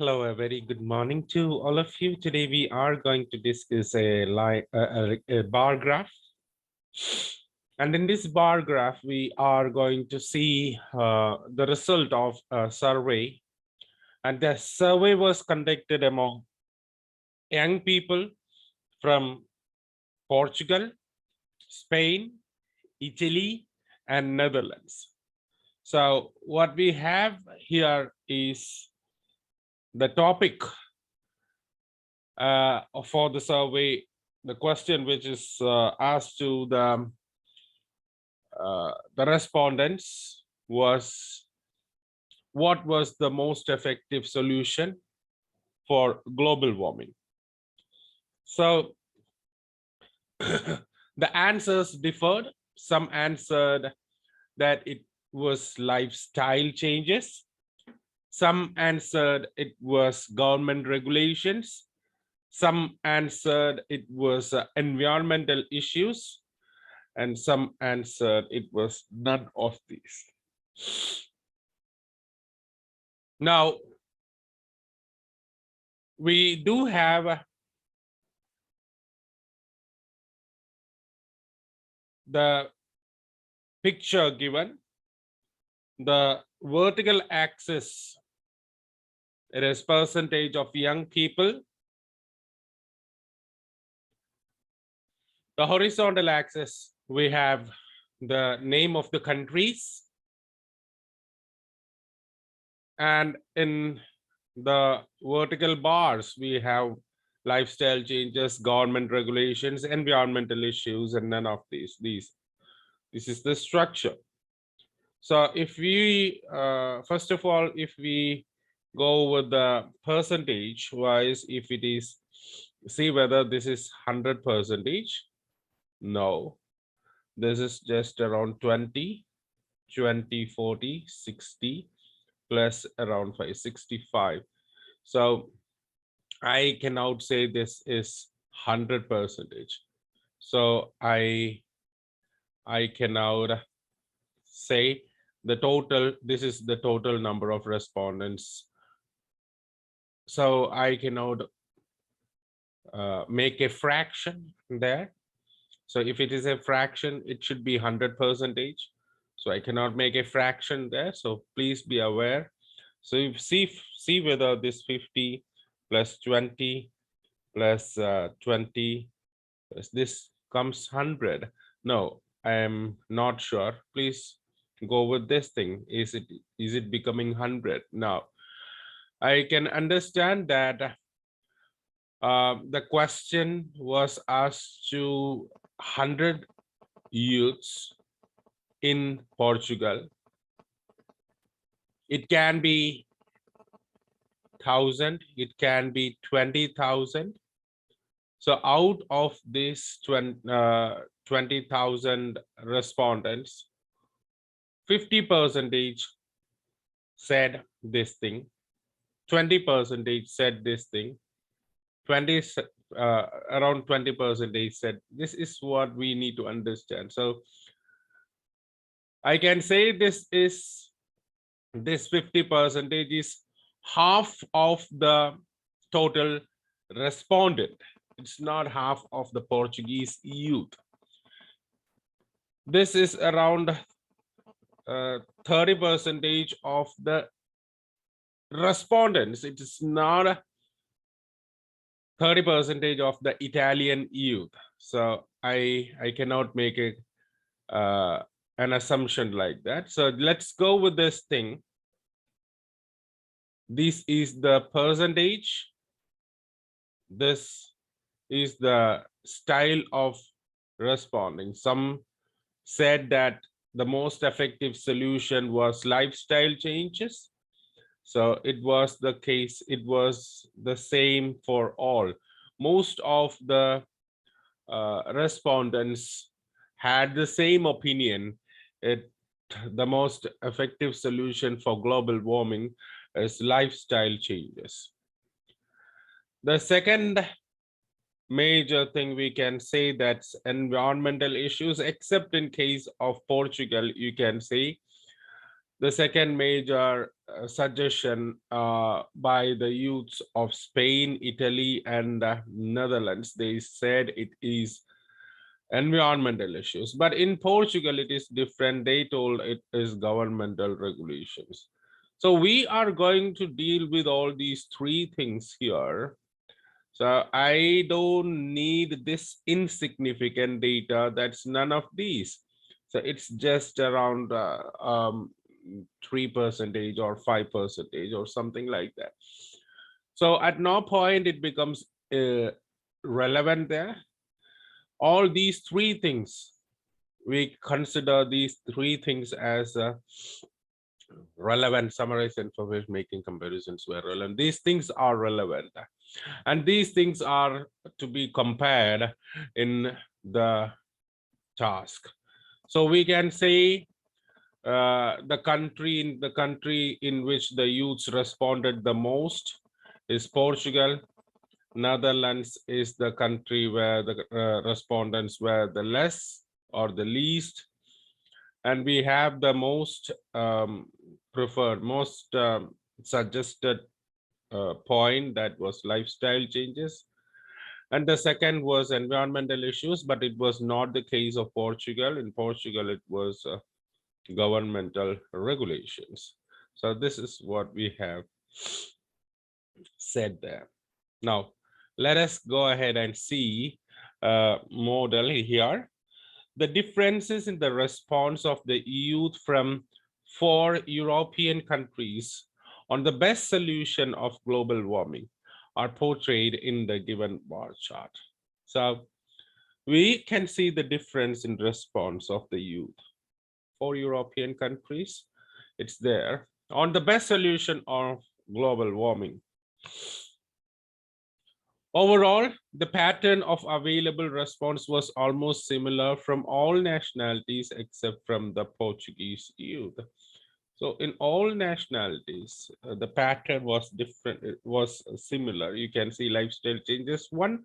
Hello, a very good morning to all of you. Today we are going to discuss a bar graph. And in this bar graph, we are going to see the result of a survey. And the survey was conducted among young people from Portugal, Spain, Italy, and Netherlands. So what we have here is the topic for the survey, the question which is asked to the respondents was, what was the most effective solution for global warming? So the answers differed. Some answered that it was lifestyle changes. Some answered it was government regulations. Some answered it was environmental issues, and some answered it was none of these. Now, we do have the picture given. The vertical axis, it is percentage of young people. The horizontal axis, we have the name of the countries. And in the vertical bars, we have lifestyle changes, government regulations, environmental issues, and none of these. This is the structure. So if we, first of all, if we go with the percentage wise, if it is, see whether this is 100%. No, this is just around 20, 40, 60 plus around 565. So I cannot say this is 100%. So I cannot say the total, this is the total number of respondents. So I cannot make a fraction there. So if it is a fraction, it should be 100%. So I cannot make a fraction there. So please be aware. So you see whether this 50 plus 20 plus 20 plus this comes 100. No, I am not sure. Please go with this thing. Is it becoming 100? Now, I can understand that the question was asked to 100 youths in Portugal. It can be 1,000, it can be 20,000. So out of this 20,000 respondents, 50% said this thing, 20% said this thing, around 20% said this is what we need to understand. So I can say this 50% is half of the total respondent. It's not half of the Portuguese youth. This is around 30% of the respondents. It is not 30% of the Italian youth. So I cannot make an assumption like that. So let's go with this thing. This is the percentage. This is the style of responding. Some said that the most effective solution was lifestyle changes. So it was the case, it was the same for all. Most of the respondents had the same opinion. The most effective solution for global warming is lifestyle changes. The second major thing we can say, that's environmental issues, except in case of Portugal, you can say The second major suggestion by the youths of Spain, Italy, and Netherlands, they said it is environmental issues. But in Portugal, it is different. They told it is governmental regulations. So we are going to deal with all these three things here. So I don't need this insignificant data. That's none of these. So it's just around 3% or 5% or something like that. So at no point it becomes relevant there. All these three things, we consider these three things as relevant. Summarize information, making comparisons were relevant. These things are relevant, and these things are to be compared in the task. So we can say the country in which the youths responded the most is Portugal. Netherlands is the country where the respondents were the less or the least, and we have the most preferred, most suggested point, that was lifestyle changes, and the second was environmental issues, but it was not the case of Portugal. In Portugal, it was governmental regulations. So this is what we have said there. Now, let us go ahead and see a model here. The differences in the response of the youth from 4 European countries on the best solution of global warming are portrayed in the given bar chart. So we can see the difference in response of the youth. 4 European countries, it's there on the best solution of global warming. Overall, the pattern of available response was almost similar from all nationalities except from the Portuguese youth. So in all nationalities, the pattern was different. It was similar. You can see lifestyle changes, one.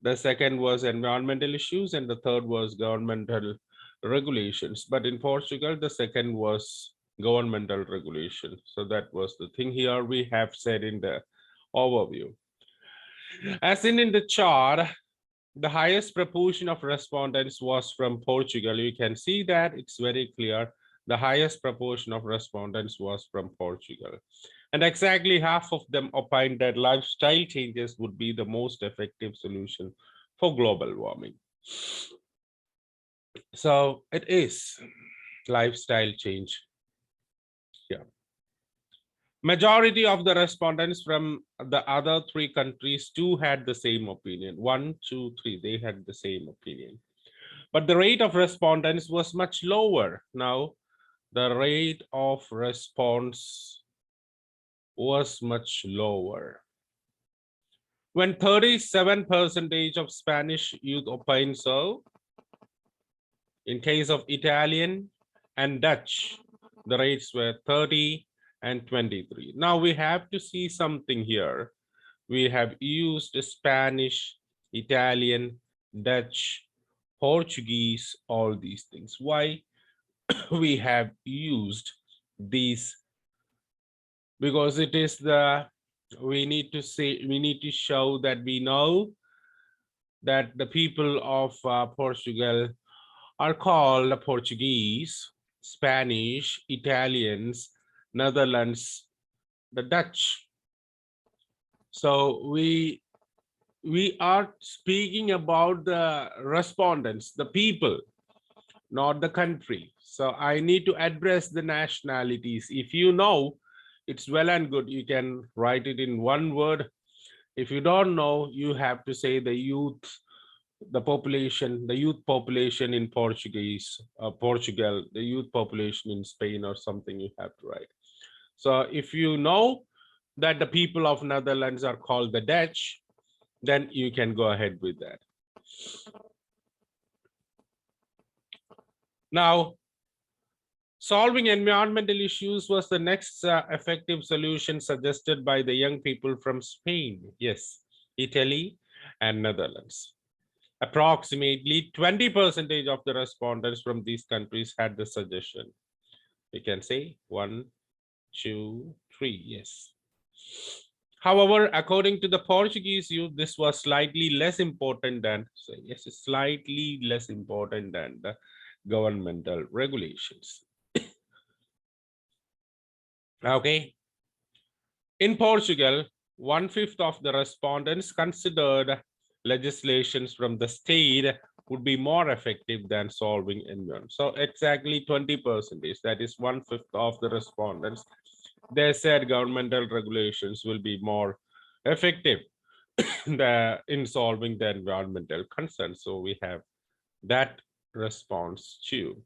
The second was environmental issues, and the third was governmental regulations. But in Portugal, the second was governmental regulation. So that was the thing here we have said in the overview. As in the chart, the highest proportion of respondents was from Portugal. You can see that it's very clear. The highest proportion of respondents was from Portugal. And exactly half of them opined that lifestyle changes would be the most effective solution for global warming. So it is lifestyle change. Yeah. Majority of the respondents from the other three countries too had the same opinion. 1, 2, 3, they had the same opinion. But the rate of respondents was much lower. Now, the rate of response was much lower. When 37% of Spanish youth opined so, in case of Italian and Dutch, the rates were 30 and 23. Now we have to see something here. We have used Spanish, Italian, Dutch, Portuguese, all these things. Why we have used these? Because it is we need to show that we know that the people of Portugal are called Portuguese, Spanish, Italians, Netherlands, the Dutch. So we are speaking about the respondents, the people, not the country. So I need to address the nationalities. If you know, it's well and good. You can write it in one word. If you don't know, you have to say the youth, the population, the youth population in Portuguese, Portugal, the youth population in Spain, or something you have to write. So if you know that the people of Netherlands are called the Dutch, then you can go ahead with that. Now, solving environmental issues was the next effective solution suggested by the young people from Spain, yes, Italy, and Netherlands. Approximately 20% of the respondents from these countries had the suggestion. You can say 1, 2, 3. Yes. However, according to the Portuguese youth, this was slightly less important than, so yes, slightly less important than the governmental regulations. Okay. In Portugal, 1/5 of the respondents considered legislations from the state would be more effective than solving environment. So exactly 20%, that is 1/5 of the respondents, they said governmental regulations will be more effective in solving the environmental concerns. So we have that response too.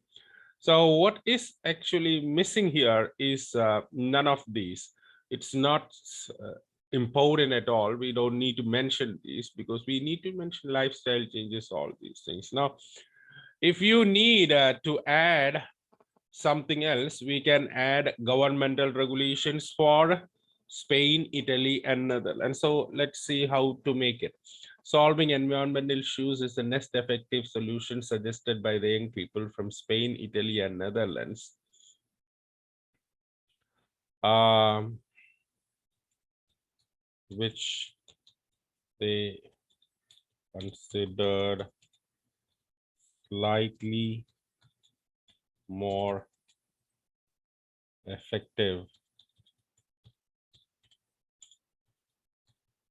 So what is actually missing here is none of these. It's not important at all. We don't need to mention these because we need to mention lifestyle changes, all these things. Now, if you need to add something else, we can add governmental regulations for Spain, Italy, and Netherlands. So let's see how to make it. Solving environmental issues is the next effective solution suggested by the young people from Spain, Italy, and Netherlands. Which they considered slightly more effective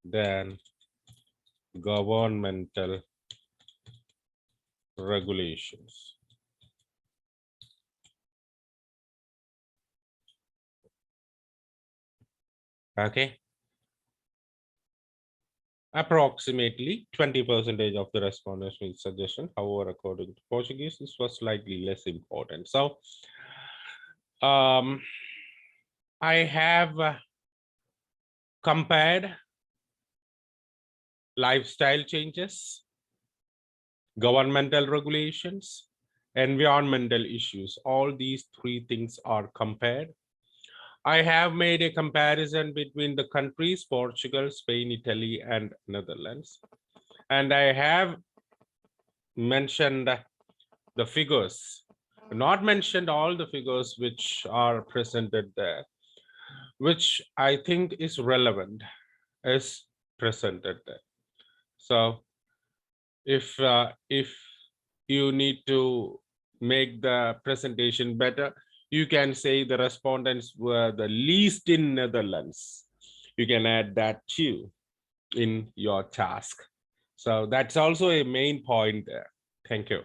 than governmental regulations. Okay. Approximately 20% of the respondents made suggestion. However, according to Portuguese, this was slightly less important. So I have compared lifestyle changes, governmental regulations, environmental issues. All these three things are compared. I have made a comparison between the countries, Portugal, Spain, Italy, and Netherlands. And I have mentioned the figures, not mentioned all the figures which are presented there, which I think is relevant, is presented there. So if you need to make the presentation better, you can say the respondents were the least in Netherlands. You can add that too in your task. So that's also a main point there. Thank you.